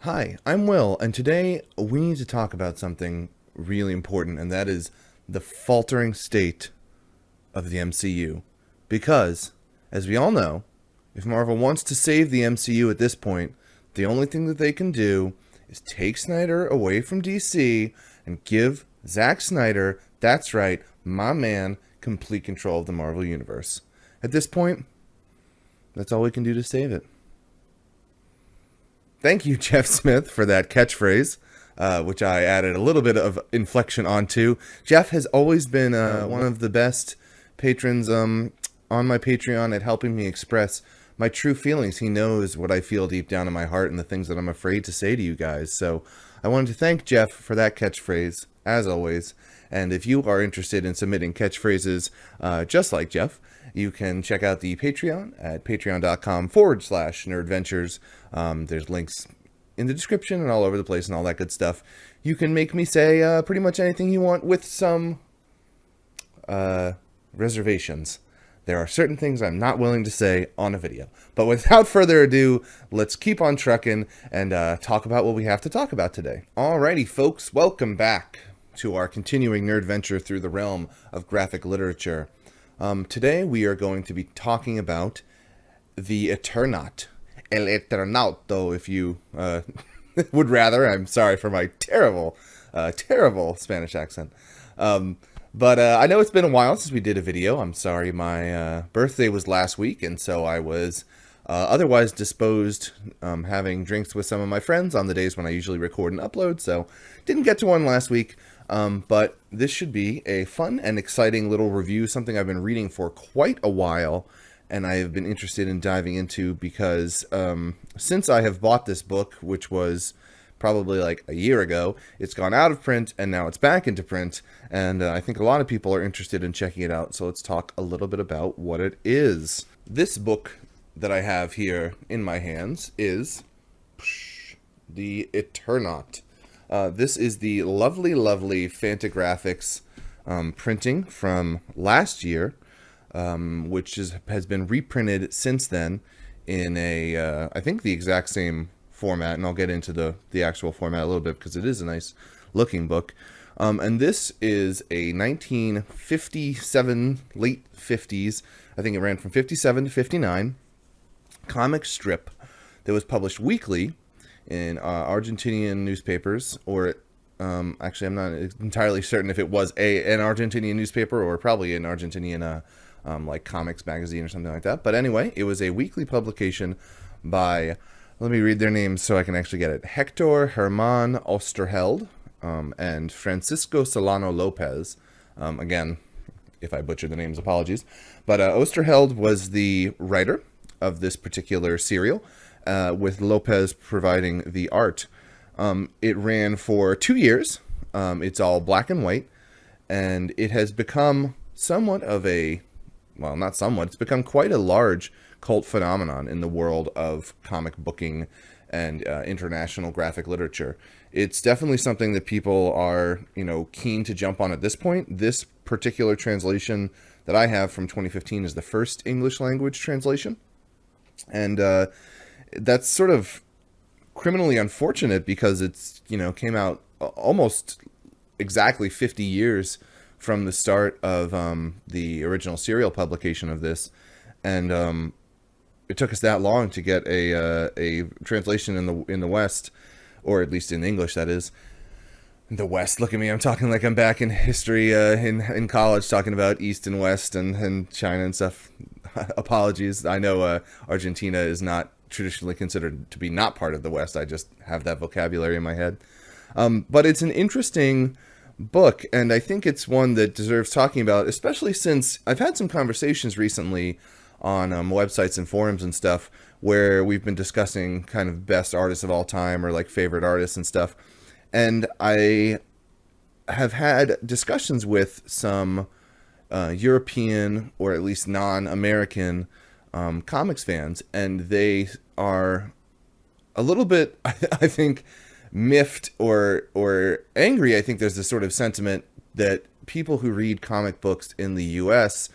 Hi, I'm Will, and today we need to talk about something really important, and that is the faltering state of the MCU. Because, as we all know, if Marvel wants to save the MCU at this point, the only thing that they can do is take Snyder away from DC and give Zack Snyder, that's right, my man, complete control of the Marvel Universe. At this point, that's all we can do to save it. Thank you, Jeff Smith, for that catchphrase, which I added a little bit of inflection onto. Jeff has always been one of the best patrons on my Patreon at helping me express my true feelings. He knows what I feel deep down in my heart and the things that I'm afraid to say to you guys. So I wanted to thank Jeff for that catchphrase, as always. And if you are interested in submitting catchphrases just like Jeff, you can check out the Patreon at patreon.com/Nerdventures. There's links in the description and all over the place and all that good stuff. You can make me say pretty much anything you want with some reservations. There are certain things I'm not willing to say on a video. But without further ado, let's keep on trucking and talk about what we have to talk about today. Alrighty, folks, welcome back to our continuing nerd venture through the realm of graphic literature. Today we are going to be talking about the Eternaut. El Eternauto, if you would rather. I'm sorry for my terrible Spanish accent. But I know it's been a while since we did a video. I'm sorry, my birthday was last week, and so I was otherwise disposed having drinks with some of my friends on the days when I usually record and upload, so didn't get to one last week. But this should be a fun and exciting little review, something I've been reading for quite a while, and I have been interested in diving into because since I have bought this book, which was probably like a year ago, it's gone out of print, and now it's back into print, and I think a lot of people are interested in checking it out, so let's talk a little bit about what it is. This book that I have here in my hands is the Eternaut. This is the lovely Fantagraphics printing from last year, which has been reprinted since then in a, I think the exact same format, and I'll get into the actual format a little bit because it is a nice looking book. And this is a 1957, late 50s, I think it ran from 57 to 59, comic strip that was published weekly in Argentinian newspapers, or actually I'm not entirely certain if it was an Argentinian newspaper or probably an Argentinian like comics magazine or something like that. But anyway, it was a weekly publication by, let me read their names so I can actually get it, Hector Herman Osterheld and Francisco Solano Lopez. Again, if I butcher the names, apologies. But Osterheld was the writer of this particular serial, with Lopez providing the art. It ran for 2 years. It's all black and white, and it has become somewhat of a, well, not somewhat, it's become quite a large cult phenomenon in the world of comic booking and international graphic literature. It's definitely something that people are, keen to jump on at this point. This particular translation that I have from 2015 is the first English language translation. And that's sort of criminally unfortunate because it's, came out almost exactly 50 years from the start of the original serial publication of this. And it took us that long to get a translation in the West, or at least in English, that is. The West, look at me, I'm talking like I'm back in history in college, talking about East and West and China and stuff. Apologies. I know Argentina is not traditionally considered to be not part of the West. I just have that vocabulary in my head. But it's an interesting book, and I think it's one that deserves talking about, especially since I've had some conversations recently on websites and forums and stuff where we've been discussing kind of best artists of all time or like favorite artists and stuff. And I have had discussions with some European or at least non-American comics fans, and they are a little bit, I think, miffed or angry. I think there's this sort of sentiment that people who read comic books in the U.S.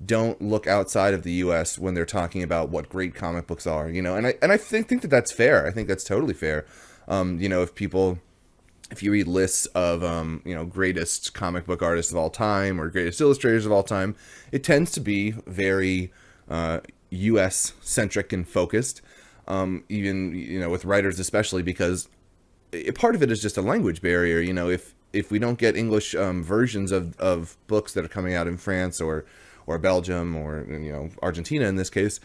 don't look outside of the U.S. when they're talking about what great comic books are, and I think that that's fair. I think that's totally fair. If you read lists of greatest comic book artists of all time or greatest illustrators of all time, it tends to be very U.S. centric and focused. Even with writers especially, because part of it is just a language barrier. If we don't get English versions of books that are coming out in France or Belgium or Argentina in this case,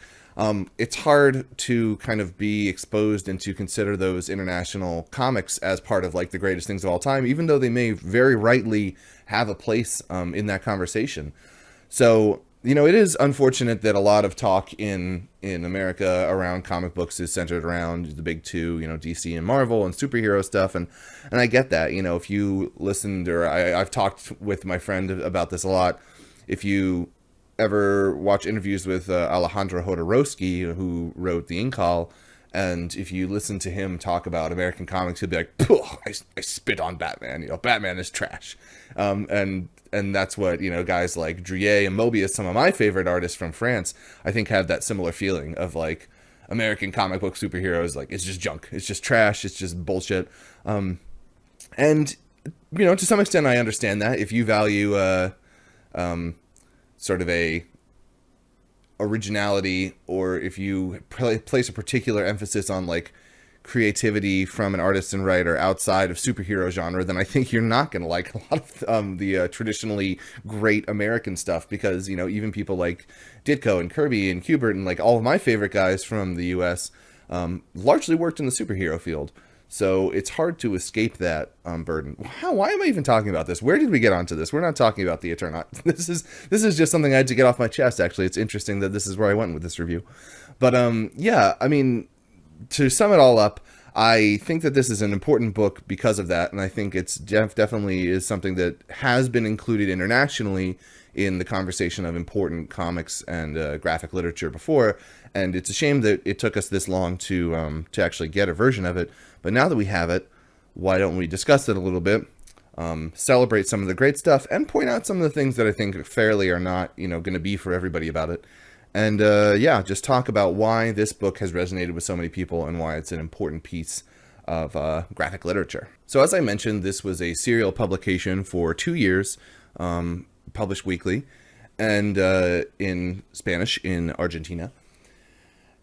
it's hard to kind of be exposed and to consider those international comics as part of like the greatest things of all time, even though they may very rightly have a place in that conversation. So it is unfortunate that a lot of talk in America around comic books is centered around the big two, DC and Marvel and superhero stuff. And I get that, if you listened, or I've talked with my friend about this a lot. If you ever watch interviews with Alejandro Jodorowsky, who wrote The Incal, and if you listen to him talk about American comics, he'll be like, I spit on Batman. Batman is trash. And that's what, guys like Druillet and Mobius, some of my favorite artists from France, I think have that similar feeling of like American comic book superheroes. Like, it's just junk. It's just trash. It's just bullshit. And, to some extent, I understand that. If you value sort of a originality, or if you place a particular emphasis on like creativity from an artist and writer outside of superhero genre, then I think you're not going to like a lot of the traditionally great American stuff, because even people like Ditko and Kirby and Kubert and like all of my favorite guys from the US largely worked in the superhero field. So it's hard to escape that burden. Why am I even talking about this? Where did we get onto this? We're not talking about the Eternaut. This is just something I had to get off my chest. Actually, it's interesting that this is where I went with this review. But yeah, I mean, to sum it all up, I think that this is an important book because of that, and I think it's definitely is something that has been included internationally in the conversation of important comics and graphic literature before. And it's a shame that it took us this long to actually get a version of it. But now that we have it, why don't we discuss it a little bit, celebrate some of the great stuff, and point out some of the things that I think fairly are not, going to be for everybody about it. And yeah, just talk about why this book has resonated with so many people and why it's an important piece of graphic literature. So as I mentioned, this was a serial publication for 2 years, published weekly, and in Spanish in Argentina.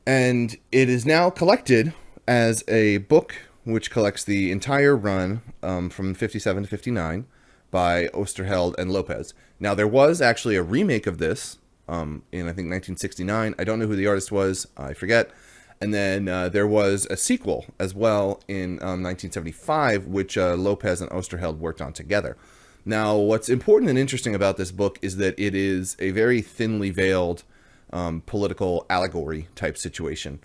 And it is now collected as a book which collects the entire run from 57 to 59 by Oesterheld and Lopez. Now, there was actually a remake of this in, I think, 1969. I don't know who the artist was. I forget. And then there was a sequel as well in 1975, which Lopez and Oesterheld worked on together. Now, what's important and interesting about this book is that it is a very thinly veiled political allegory type situation.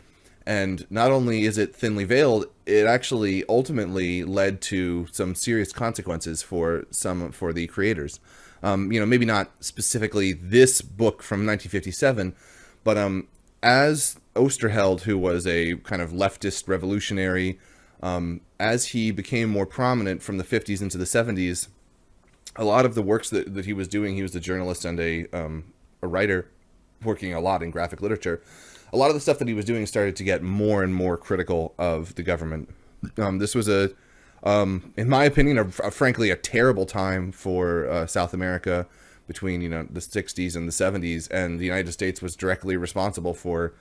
And not only is it thinly veiled, it actually ultimately led to some serious consequences for the creators. Maybe not specifically this book from 1957, but as Oesterheld, who was a kind of leftist revolutionary, as he became more prominent from the 50s into the 70s, a lot of the works that he was doing, he was a journalist and a writer working a lot in graphic literature. A lot of the stuff that he was doing started to get more and more critical of the government. This was in my opinion, frankly, a terrible time for South America between, the 60s and the 70s, and the United States was directly responsible for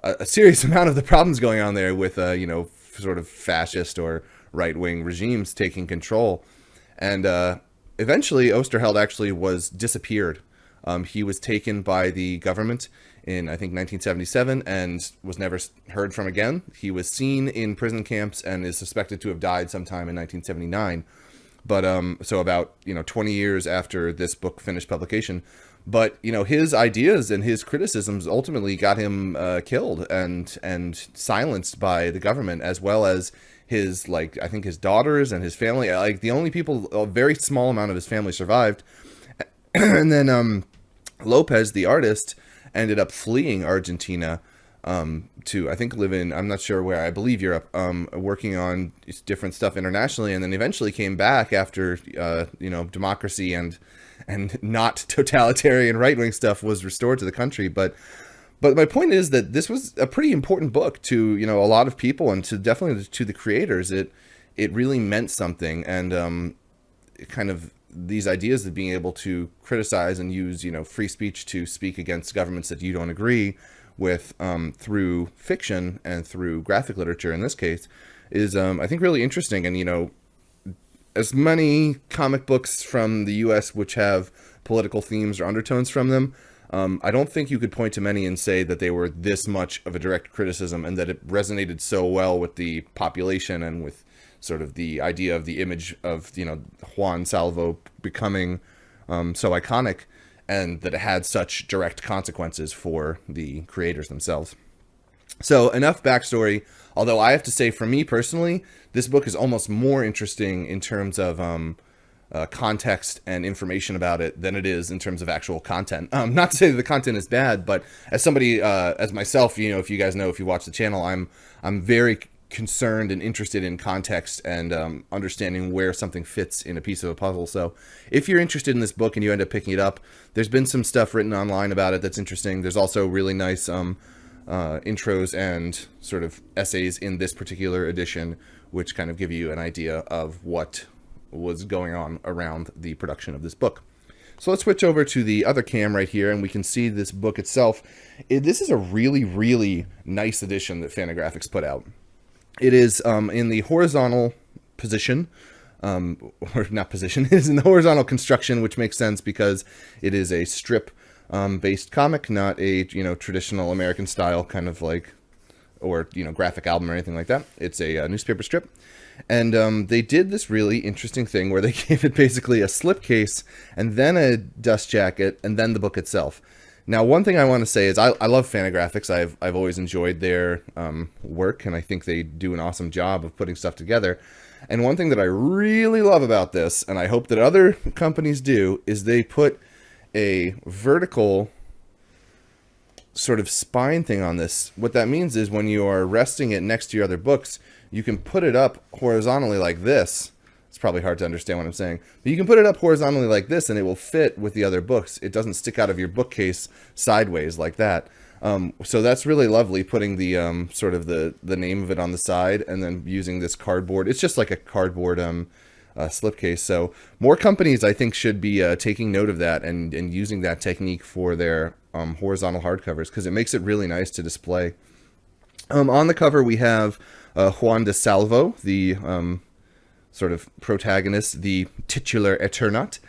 a serious amount of the problems going on there with, sort of fascist or right-wing regimes taking control. And eventually, Oesterheld actually was disappeared. He was taken by the government in, I think, 1977 and was never heard from again. He was seen in prison camps and is suspected to have died sometime in 1979. But so about 20 years after this book finished publication. But his ideas and his criticisms ultimately got him killed and silenced by the government, as well as his I think his daughters and his family. Like the only people, a very small amount of his family survived. And then Lopez, the artist, ended up fleeing Argentina to, I think, live in, I'm not sure where, I believe Europe, working on different stuff internationally, and then eventually came back after, democracy and not totalitarian right-wing stuff was restored to the country. But But my point is that this was a pretty important book to, a lot of people, and to definitely to the creators. It really meant something, and kind of these ideas of being able to criticize and use, free speech to speak against governments that you don't agree with, through fiction and through graphic literature in this case, is I think really interesting. And as many comic books from the U.S. which have political themes or undertones from them, I don't think you could point to many and say that they were this much of a direct criticism, and that it resonated so well with the population and with sort of the idea of the image of, Juan Salvo becoming so iconic, and that it had such direct consequences for the creators themselves. So enough backstory, although I have to say, for me personally, this book is almost more interesting in terms of context and information about it than it is in terms of actual content. Not to say that the content is bad, but as somebody, as myself, if you guys know, if you watch the channel, I'm very concerned and interested in context and understanding where something fits in a piece of a puzzle. So if you're interested in this book and you end up picking it up, there's been some stuff written online about it that's interesting. There's also really nice intros and sort of essays in this particular edition, which kind of give you an idea of what was going on around the production of this book. So let's switch over to the other cam right here, and we can see this book itself. This is a really, really nice edition that Fantagraphics put out. It is in the horizontal position, or not position, it is in the horizontal construction, which makes sense because it is a strip based comic, not a traditional American style kind of like, or graphic album or anything like that. It's a newspaper strip, and they did this really interesting thing where they gave it basically a slipcase and then a dust jacket and then the book itself. Now, one thing I want to say is I love Fantagraphics. I've always enjoyed their work, and I think they do an awesome job of putting stuff together. And one thing that I really love about this, and I hope that other companies do, is they put a vertical sort of spine thing on this. What that means is when you are resting it next to your other books, you can put it up horizontally like this. It's probably hard to understand what I'm saying, but you can put it up horizontally like this and it will fit with the other books. It doesn't stick out of your bookcase sideways like that. So that's really lovely, putting the sort of the name of it on the side and then using this cardboard. It's just like a cardboard slipcase. So more companies, I think, should be taking note of that and using that technique for their horizontal hardcovers, because it makes it really nice to display. On the cover, we have Juan de Salvo, the sort of protagonist, the titular Eternaut,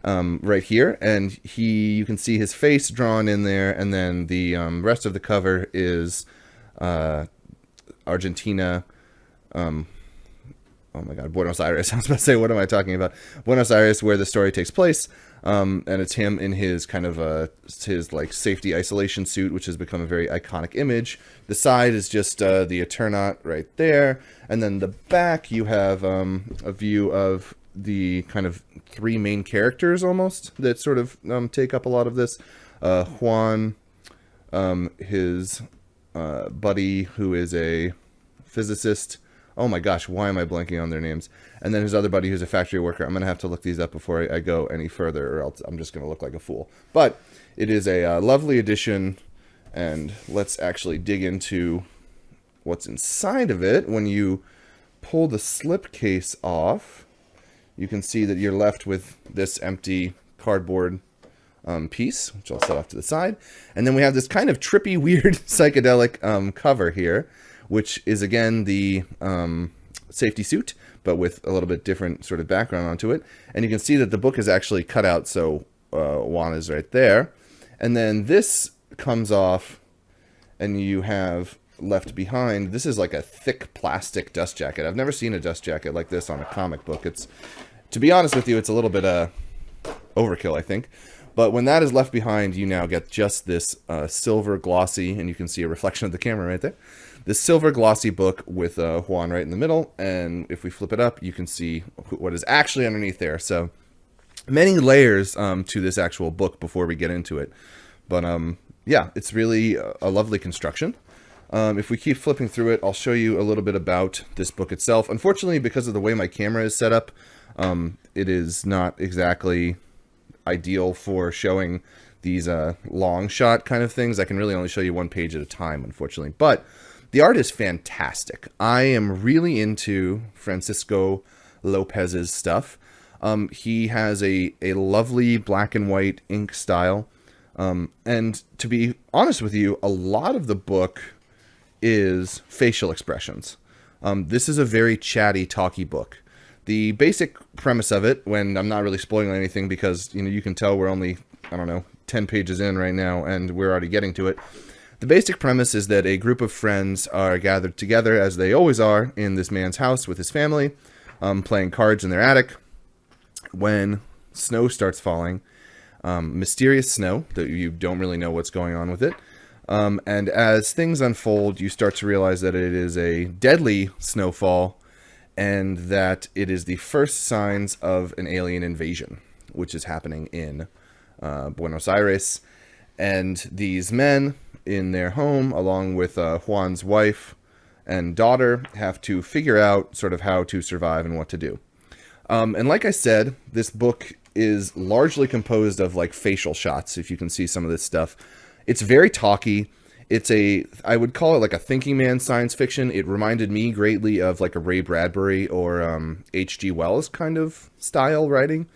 right here, and you can see his face drawn in there, and then the rest of the cover is Argentina. Oh my God, Buenos Aires. I was about to say, what am I talking about? Buenos Aires, where the story takes place, and it's him in his kind of his like safety isolation suit, which has become a very iconic image. The side is just the Eternaut right there, and then the back you have a view of the kind of three main characters almost that sort of take up a lot of this. Juan, his buddy who is a physicist. Oh my gosh, why am I blanking on their names? And then his other buddy who's a factory worker. I'm going to have to look these up before I go any further, or else I'm just going to look like a fool. But it is a lovely edition, and let's actually dig into what's inside of it. When you pull the slipcase off, you can see that you're left with this empty cardboard piece, which I'll set off to the side. And then we have this kind of trippy, weird, psychedelic cover here, which is, again, the safety suit, but with a little bit different sort of background onto it. And you can see that the book is actually cut out, so Juan is right there. And then this comes off, and you have left behind, this is like a thick plastic dust jacket. I've never seen a dust jacket like this on a comic book. It's, to be honest with you, it's a little bit overkill, I think. But when that is left behind, you now get just this silver glossy, and you can see a reflection of the camera right there. This silver glossy book with Juan right in the middle, and if we flip it up, you can see what is actually underneath there. So many layers to this actual book before we get into it. But yeah, it's really a lovely construction. If we keep flipping through it, I'll show you a little bit about this book itself. Unfortunately, because of the way my camera is set up, it is not exactly ideal for showing these long shot kind of things. I can really only show you one page at a time, unfortunately. But the art is fantastic. I am really into Francisco Lopez's stuff. He has a lovely black and white ink style. And to be honest with you, a lot of the book is facial expressions. This is a very chatty, talky book. The basic premise of it, when I'm not really spoiling anything because, you can tell we're only, 10 pages in right now and we're already getting to it. The basic premise is that a group of friends are gathered together, as they always are, in this man's house with his family, playing cards in their attic, when snow starts falling. Mysterious snow that you don't really know what's going on with it. And as things unfold, you start to realize that it is a deadly snowfall and that it is the first signs of an alien invasion, which is happening in Buenos Aires. And these men in their home, along with Juan's wife and daughter, have to figure out sort of how to survive and what to do. And like I said, this book is largely composed of like facial shots, if you can see some of this stuff. It's very talky. I would call it like a thinking man science fiction. It reminded me greatly of like a Ray Bradbury or H.G. Wells kind of style writing.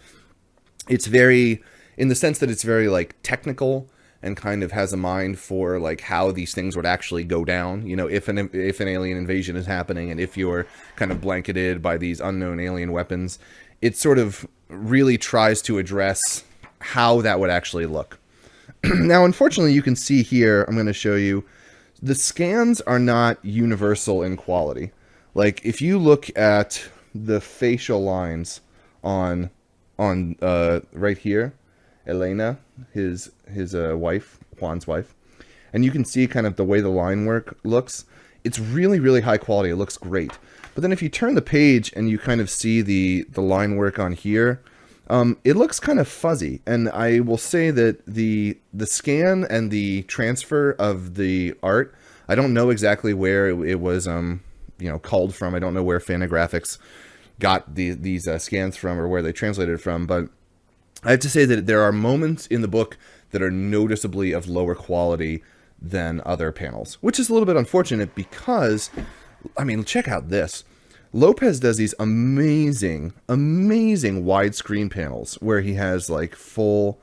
It's very, in the sense that it's very like technical and kind of has a mind for like how these things would actually go down. If an alien invasion is happening and if you're kind of blanketed by these unknown alien weapons, it sort of really tries to address how that would actually look. Now, unfortunately, you can see here, I'm going to show you, the scans are not universal in quality. Like, if you look at the facial lines on right here, Elena, his wife, Juan's wife, and you can see kind of the way the line work looks, it's really, really high quality. It looks great. But then if you turn the page and you kind of see the line work on here, it looks kind of fuzzy. And I will say that the scan and the transfer of the art, I don't know exactly where it was culled from. I don't know where Fantagraphics got these scans from or where they translated it from, but I have to say that there are moments in the book that are noticeably of lower quality than other panels, which is a little bit unfortunate because, check out this. Lopez does these amazing widescreen panels where he has like full,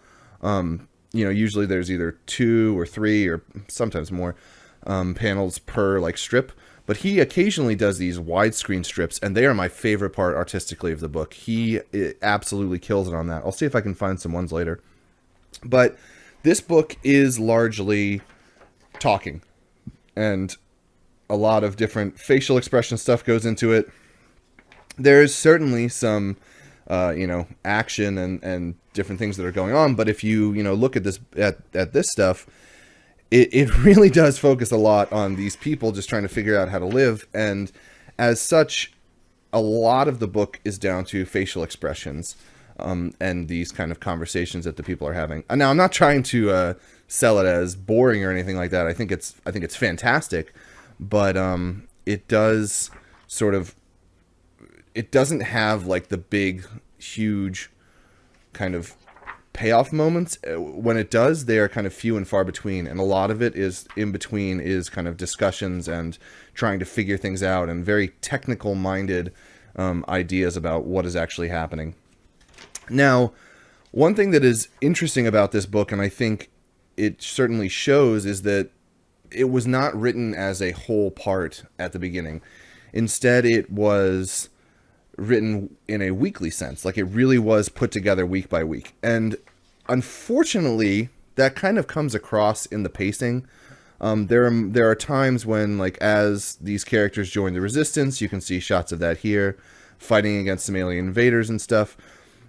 usually there's either 2 or 3 or sometimes more panels per like strip. But he occasionally does these widescreen strips, and they are my favorite part artistically of the book. He absolutely kills it on that. I'll see if I can find some ones later. But this book is largely talking, and a lot of different facial expression stuff goes into it. There's certainly some, action and different things that are going on. But if you, look at this at this stuff, it really does focus a lot on these people just trying to figure out how to live. And as such, a lot of the book is down to facial expressions and these kind of conversations that the people are having. And now, I'm not trying to sell it as boring or anything like that. I think it's fantastic, but it does sort of, it doesn't have like the big, huge kind of payoff moments. When it does, they are kind of few and far between, and a lot of it is in between is kind of discussions and trying to figure things out and very technical minded ideas about what is actually happening. Now, one thing that is interesting about this book, and I think it certainly shows, is that it was not written as a whole part at the beginning. Instead, it was written in a weekly sense. Like, it really was put together week by week. And unfortunately, that kind of comes across in the pacing. There are times when, like, as these characters join the resistance, you can see shots of that here, fighting against some alien invaders and stuff.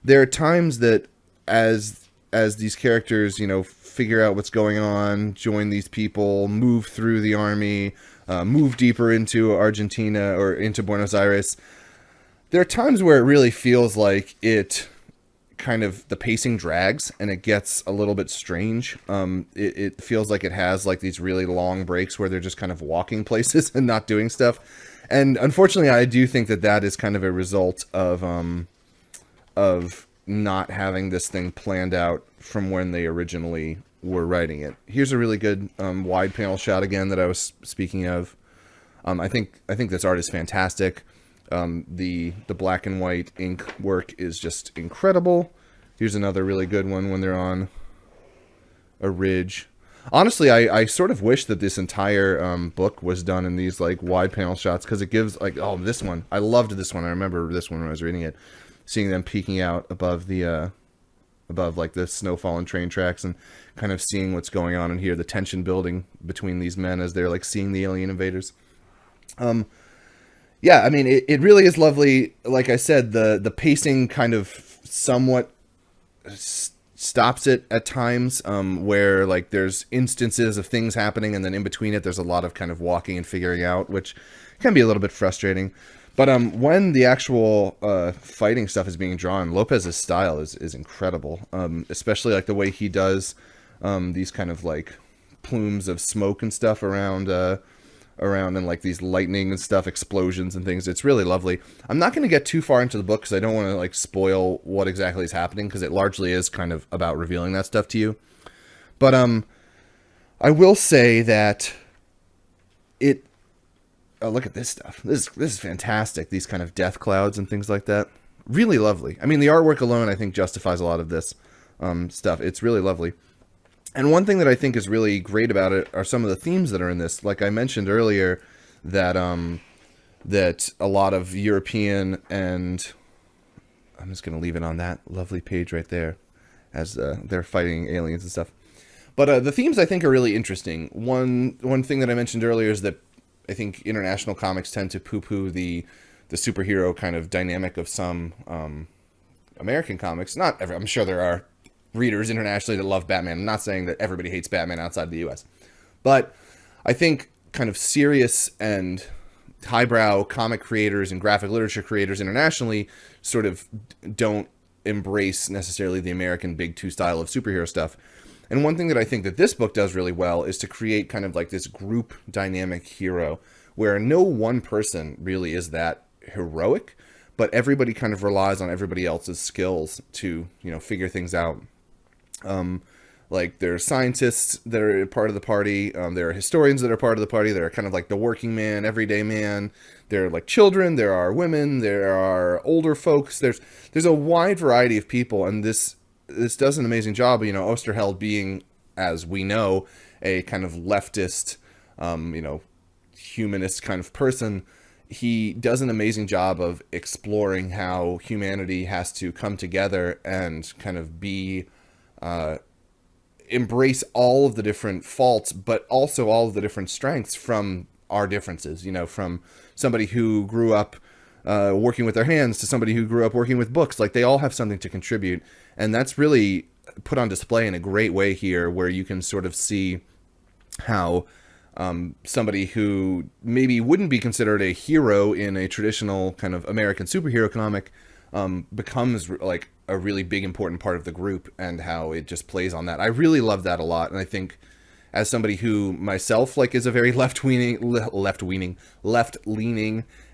There are times that as these characters, figure out what's going on, join these people, move through the army, move deeper into Argentina or into Buenos Aires, there are times where it really feels like it kind of, the pacing drags and it gets a little bit strange. It feels like it has like these really long breaks where they're just kind of walking places and not doing stuff. And unfortunately, I do think that is kind of a result of not having this thing planned out from when they originally were writing it. Here's a really good wide panel shot again that I was speaking of. I think this art is fantastic. The black and white ink work is just incredible. Here's another really good one when they're on a ridge. Honestly, I sort of wish that this entire book was done in these like wide panel shots, because it gives like, oh, this one, I loved this one. I remember this one when I was reading it, seeing them peeking out above the above like the snow-fallen train tracks and kind of seeing what's going on in here, the tension building between these men as they're like seeing the alien invaders. Yeah, I mean, it really is lovely. Like I said, the pacing kind of somewhat stops it at times, where like there's instances of things happening, and then in between it, there's a lot of kind of walking and figuring out, which can be a little bit frustrating. But when the actual fighting stuff is being drawn, Lopez's style is incredible, especially like the way he does these kind of like plumes of smoke and stuff around and like these lightning and stuff, explosions and things. It's really lovely. I'm not going to get too far into the book because I don't want to like spoil what exactly is happening, because it largely is kind of about revealing that stuff to you. But I will say that it... Oh, look at this stuff. This is fantastic. These kind of death clouds and things like that. Really lovely. I mean, the artwork alone, I think, justifies a lot of this stuff. It's really lovely. And one thing that I think is really great about it are some of the themes that are in this. Like I mentioned earlier, that that a lot of European, and I'm just going to leave it on that lovely page right there as they're fighting aliens and stuff. But the themes I think are really interesting. One thing that I mentioned earlier is that I think international comics tend to poo-poo the superhero kind of dynamic of some American comics. Not every, I'm sure there are readers internationally that love Batman. I'm not saying that everybody hates Batman outside of the US. But I think kind of serious and highbrow comic creators and graphic literature creators internationally sort of don't embrace necessarily the American Big Two style of superhero stuff. And one thing that I think that this book does really well is to create kind of like this group dynamic hero where no one person really is that heroic, but everybody kind of relies on everybody else's skills to, figure things out. Like there are scientists that are part of the party. There are historians that are part of the party. There are kind of like the working man, everyday man. There are like children. There are women. There are older folks. There's a wide variety of people, and this does an amazing job. Osterheld being, as we know, a kind of leftist, humanist kind of person. He does an amazing job of exploring how humanity has to come together and kind of be, embrace all of the different faults, but also all of the different strengths from our differences, from somebody who grew up working with their hands to somebody who grew up working with books. Like they all have something to contribute. And that's really put on display in a great way here, where you can sort of see how somebody who maybe wouldn't be considered a hero in a traditional kind of American superhero comic becomes like a really big important part of the group, and how it just plays on that. I really love that a lot. And I think as somebody who myself like is a very left-leaning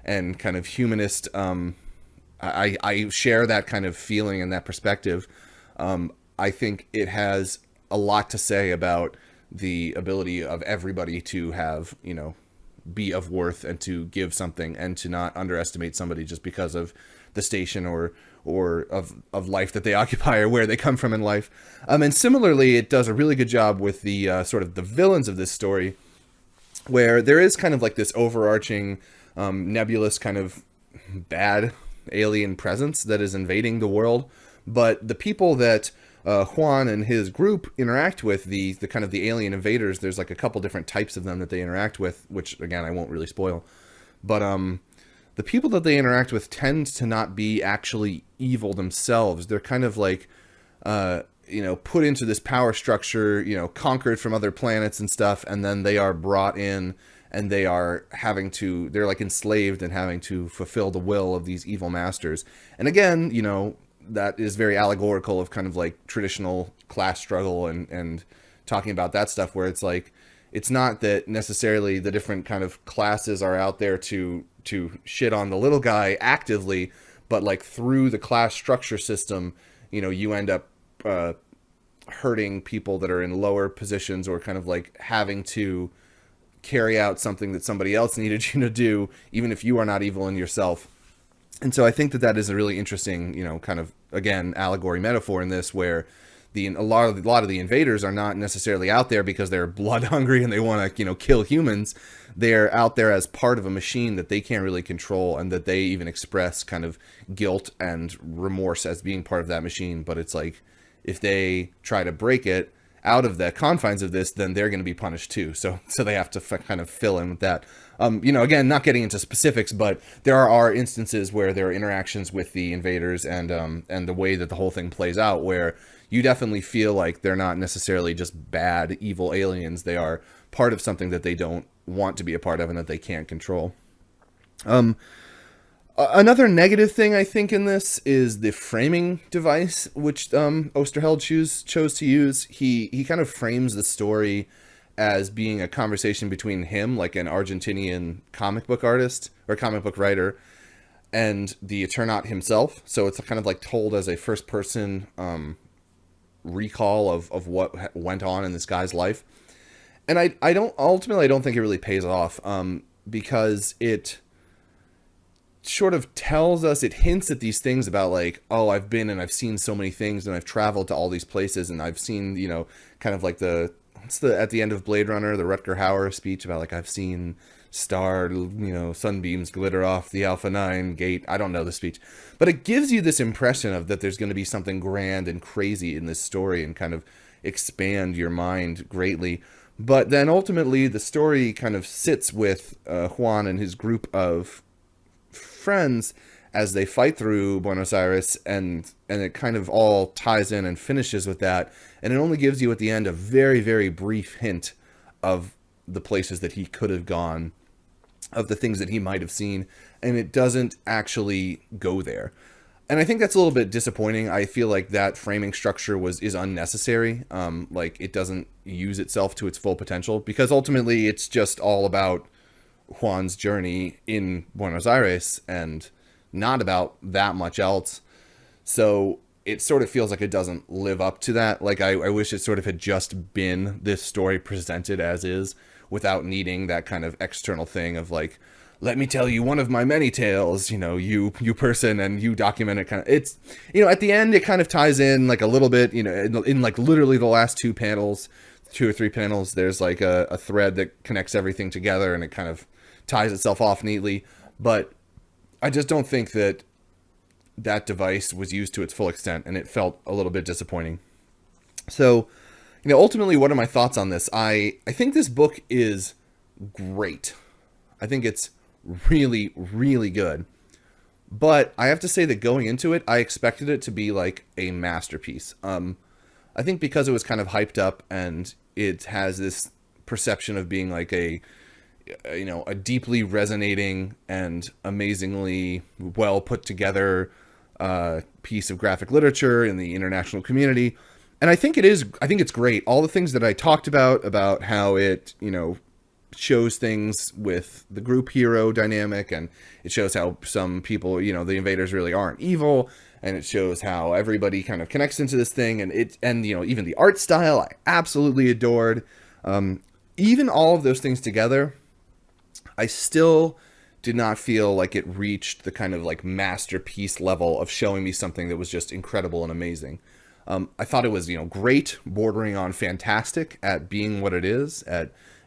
and kind of humanist, I share that kind of feeling and that perspective. I think it has a lot to say about the ability of everybody to have, be of worth and to give something, and to not underestimate somebody just because of the station or of life that they occupy or where they come from in life. And similarly, it does a really good job with the sort of the villains of this story, where there is kind of like this overarching nebulous kind of bad alien presence that is invading the world. But the people that Juan and his group interact with, the kind of the alien invaders, there's like a couple different types of them that they interact with, which again I won't really spoil. But the people that they interact with tend to not be actually evil themselves. They're kind of like put into this power structure, conquered from other planets and stuff, and then they are brought in, and they're like enslaved and having to fulfill the will of these evil masters. And again, that is very allegorical of kind of like traditional class struggle and talking about that stuff, where it's like, it's not that necessarily the different kind of classes are out there to shit on the little guy actively, but like through the class structure system, you end up hurting people that are in lower positions, or kind of like having to carry out something that somebody else needed you to do, even if you are not evil in yourself. And so I think that is a really interesting, kind of, again, allegory metaphor in this, where a lot of the invaders are not necessarily out there because they're blood hungry and they want to, kill humans. They're out there as part of a machine that they can't really control, and that they even express kind of guilt and remorse as being part of that machine. But it's like, if they try to break it out of the confines of this, then they're going to be punished too. So they have to kind of fill in with that. Again, not getting into specifics, but there are instances where there are interactions with the invaders, and the way that the whole thing plays out, where you definitely feel like they're not necessarily just bad, evil aliens. They are part of something that they don't want to be a part of and that they can't control. Another negative thing I think in this is the framing device, which Osterheld chose to use. He kind of frames the story as being a conversation between him, like an Argentinian comic book artist or comic book writer, and the Eternaut himself. So it's kind of like told as a first person recall of what went on in this guy's life. And I don't think it really pays off, because it sort of tells us, it hints at these things about like, oh, I've been and I've seen so many things, and I've traveled to all these places, and I've seen, kind of like at the end of Blade Runner, the Rutger Hauer speech about like, I've seen sunbeams glitter off the Alpha 9 gate. I don't know the speech, but it gives you this impression of that there's going to be something grand and crazy in this story, and kind of expand your mind greatly. But then ultimately the story kind of sits with Juan and his group of friends as they fight through Buenos Aires, and it kind of all ties in and finishes with that. And it only gives you at the end a very, very brief hint of the places that he could have gone, of the things that he might have seen, and it doesn't actually go there. And I think that's a little bit disappointing. I feel like that framing structure is unnecessary. Like, it doesn't use itself to its full potential, because ultimately it's just all about Juan's journey in Buenos Aires and not about that much else. So it sort of feels like it doesn't live up to that. Like, I wish it sort of had just been this story presented as is, without needing that kind of external thing of like, let me tell you one of my many tales, you person, and you document it. Kind of, it's, at the end, it kind of ties in like a little bit, in like literally the last two or three panels, there's like a thread that connects everything together, and it kind of ties itself off neatly. But I just don't think that device was used to its full extent, and it felt a little bit disappointing. So, ultimately, what are my thoughts on this? I think this book is great. I think it's really, really good. But I have to say that going into it, I expected it to be like a masterpiece. I think because it was kind of hyped up, and it has this perception of being like a deeply resonating and amazingly well put together piece of graphic literature in the international community. And I think it is. I think it's great. All the things that I talked about how it, shows things with the group hero dynamic, and it shows how some people, the invaders really aren't evil, and it shows how everybody kind of connects into this thing, and even the art style I absolutely adored. Even all of those things together, I still did not feel like it reached the kind of like masterpiece level of showing me something that was just incredible and amazing. I thought it was, great, bordering on fantastic at being what it is,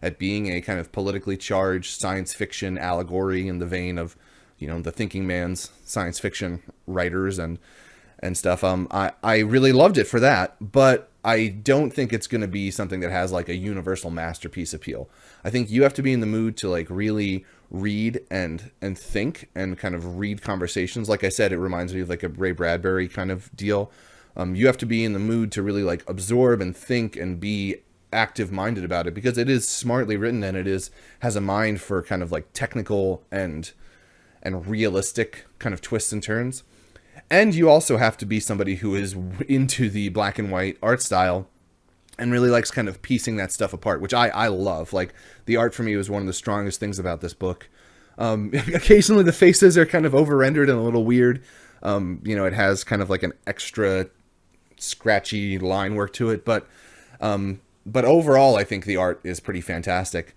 at being a kind of politically charged science fiction allegory in the vein of, the thinking man's science fiction writers and stuff. I really loved it for that, but I don't think it's going to be something that has like a universal masterpiece appeal. I think you have to be in the mood to like really read and think and kind of read conversations. Like I said, it reminds me of like a Ray Bradbury kind of deal. You have to be in the mood to really like absorb and think and be active-minded about it, because it is smartly written, and it has a mind for kind of like technical and realistic kind of twists and turns. And you also have to be somebody who is into the black and white art style and really likes kind of piecing that stuff apart, which I love. Like, the art for me was one of the strongest things about this book. Occasionally the faces are kind of over-rendered and a little weird. It has kind of like an extra scratchy line work to it, but overall, I think the art is pretty fantastic.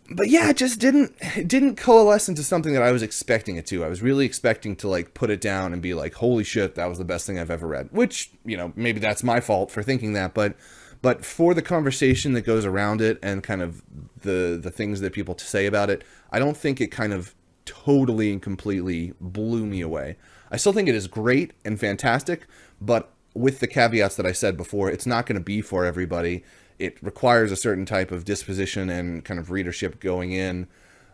But yeah, it didn't coalesce into something that I was expecting it to. I was really expecting to like put it down and be like, holy shit, that was the best thing I've ever read. Which, you know, maybe that's my fault for thinking that, but for the conversation that goes around it and kind of the things that people say about it, I don't think it kind of totally and completely blew me away. I still think it is great and fantastic, but with the caveats that I said before, it's not going to be for everybody. It requires a certain type of disposition and kind of readership going in.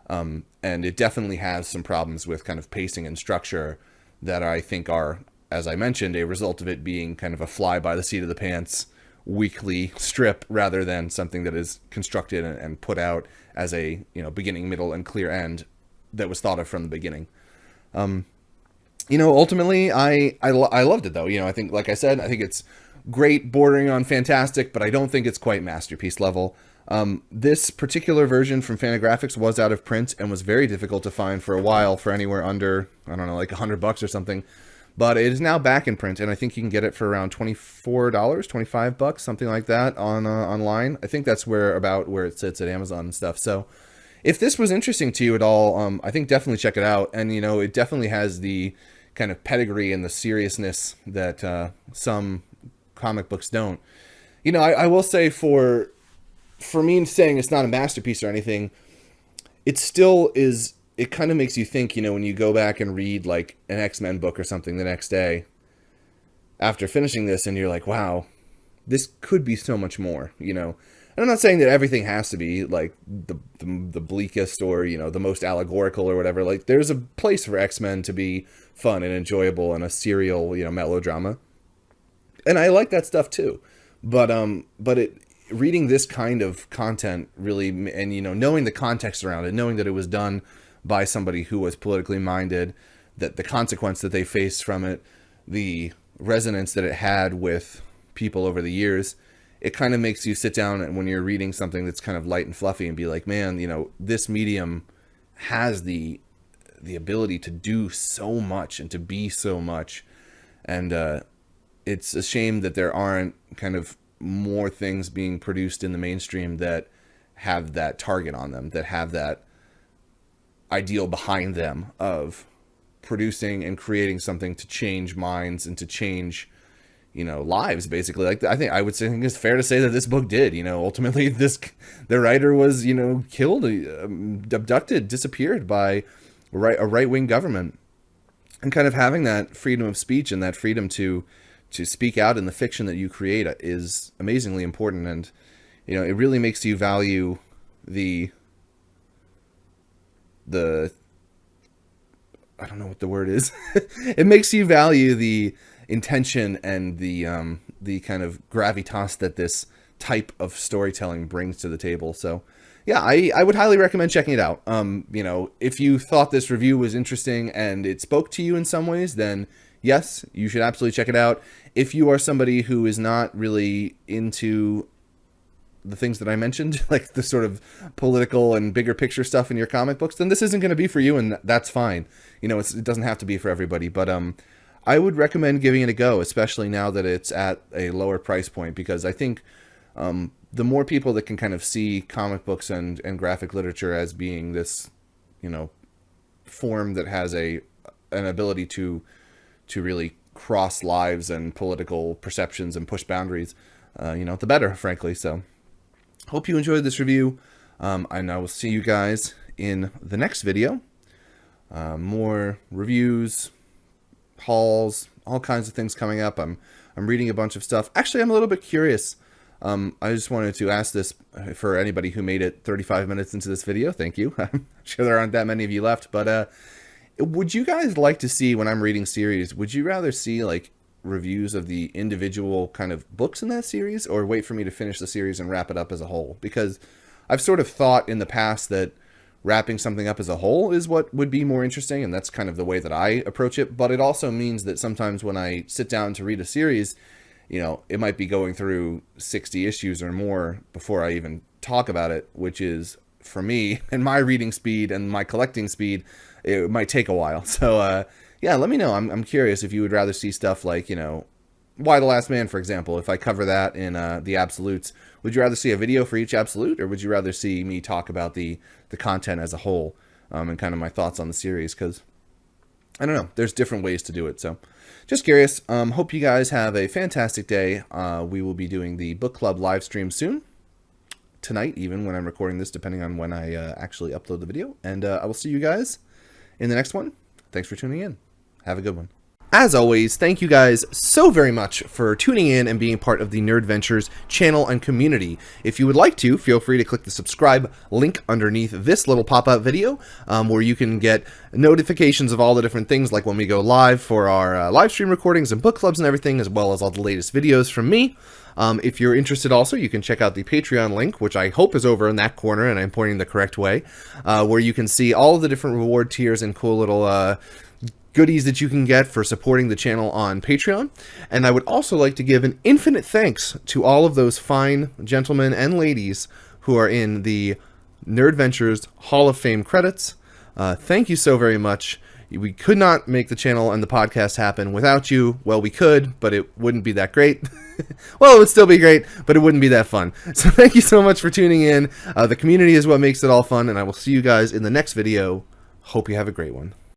And it definitely has some problems with kind of pacing and structure that I think are, as I mentioned, a result of it being kind of a fly by the seat of the pants weekly strip rather than something that is constructed and put out as a, you know, beginning, middle, and clear end that was thought of from the beginning. You know, ultimately, I loved it, though. You know, I think, like I said, I think it's great, bordering on fantastic, but I don't think it's quite masterpiece level. This particular version from Fantagraphics was out of print and was very difficult to find for a while for anywhere under, I don't know, like $100 or something. But it is now back in print, and I think you can get it for around $24, $25, something like that on online. I think that's where it sits at Amazon and stuff. So if this was interesting to you at all, I think definitely check it out. And, you know, it definitely has the kind of pedigree and the seriousness that some comic books don't. You know, I will say for me saying it's not a masterpiece or anything, it still is. It kind of makes you think, you know, when you go back and read like an X-Men book or something the next day after finishing this, and you're like, wow, this could be so much more, you know. And I'm not saying that everything has to be like the bleakest or, you know, the most allegorical or whatever. Like, there's a place for X-Men to be fun and enjoyable and a serial, you know, melodrama. And I like that stuff too. But reading this kind of content really, and, you know, knowing the context around it, knowing that it was done by somebody who was politically minded, that the consequence that they faced from it, the resonance that it had with people over the years, it kind of makes you sit down and when you're reading something that's kind of light and fluffy and be like, man, you know, this medium has the ability to do so much and to be so much. And it's a shame that there aren't kind of more things being produced in the mainstream that have that target on them, that have that ideal behind them of producing and creating something to change minds and to change, you know, lives, basically. Like, I think it's fair to say that this book did. You know, ultimately the writer was, you know, killed, abducted, disappeared by a right-wing government, and kind of having that freedom of speech and that freedom to speak out in the fiction that you create is amazingly important. And, you know, it really makes you value the I don't know what the word is. It makes you value the intention and the kind of gravitas that this type of storytelling brings to the table. So yeah, I would highly recommend checking it out. You know, if you thought this review was interesting and it spoke to you in some ways, then yes, you should absolutely check it out. If you are somebody who is not really into the things that I mentioned, like the sort of political and bigger picture stuff in your comic books, then this isn't going to be for you, and that's fine. You know, it doesn't have to be for everybody, but I would recommend giving it a go, especially now that it's at a lower price point, because I think the more people that can kind of see comic books and graphic literature as being this, you know, form that has an ability to really cross lives and political perceptions and push boundaries, you know, the better, frankly. So hope you enjoyed this review, and I will see you guys in the next video. More reviews, hauls, all kinds of things coming up. I'm reading a bunch of stuff. Actually, I'm a little bit curious. I just wanted to ask this for anybody who made it 35 minutes into this video. Thank you. I'm sure there aren't that many of you left, but would you guys like to see, when I'm reading series, would you rather see like reviews of the individual kind of books in that series, or wait for me to finish the series and wrap it up as a whole? Because I've sort of thought in the past that wrapping something up as a whole is what would be more interesting, and that's kind of the way that I approach it. But it also means that sometimes when I sit down to read a series, you know, it might be going through 60 issues or more before I even talk about it, which is, for me and my reading speed and my collecting speed, it might take a while. So yeah, let me know. I'm curious if you would rather see stuff like, you know, Why the Last Man, for example, if I cover that in the absolutes, would you rather see a video for each absolute, or would you rather see me talk about the content as a whole, and kind of my thoughts on the series? Because I don't know, there's different ways to do it. So just curious. Hope you guys have a fantastic day. We will be doing the book club live stream soon, tonight even, when I'm recording this, depending on when I actually upload the video. And I will see you guys in the next one. Thanks for tuning in. Have a good one. As always, thank you guys so very much for tuning in and being part of the Nerdventures channel and community. If you would like to, feel free to click the subscribe link underneath this little pop-up video, where you can get notifications of all the different things, like when we go live for our live stream recordings and book clubs and everything, as well as all the latest videos from me. If you're interested also, you can check out the Patreon link, which I hope is over in that corner and I'm pointing the correct way, where you can see all of the different reward tiers and cool little goodies that you can get for supporting the channel on Patreon. And I would also like to give an infinite thanks to all of those fine gentlemen and ladies who are in the Nerdventures Hall of Fame credits. Thank you so very much. We could not make the channel and the podcast happen without you. Well, we could, but it wouldn't be that great. Well, it would still be great, but it wouldn't be that fun. So thank you so much for tuning in. The community is what makes it all fun, and I will see you guys in the next video. Hope you have a great one.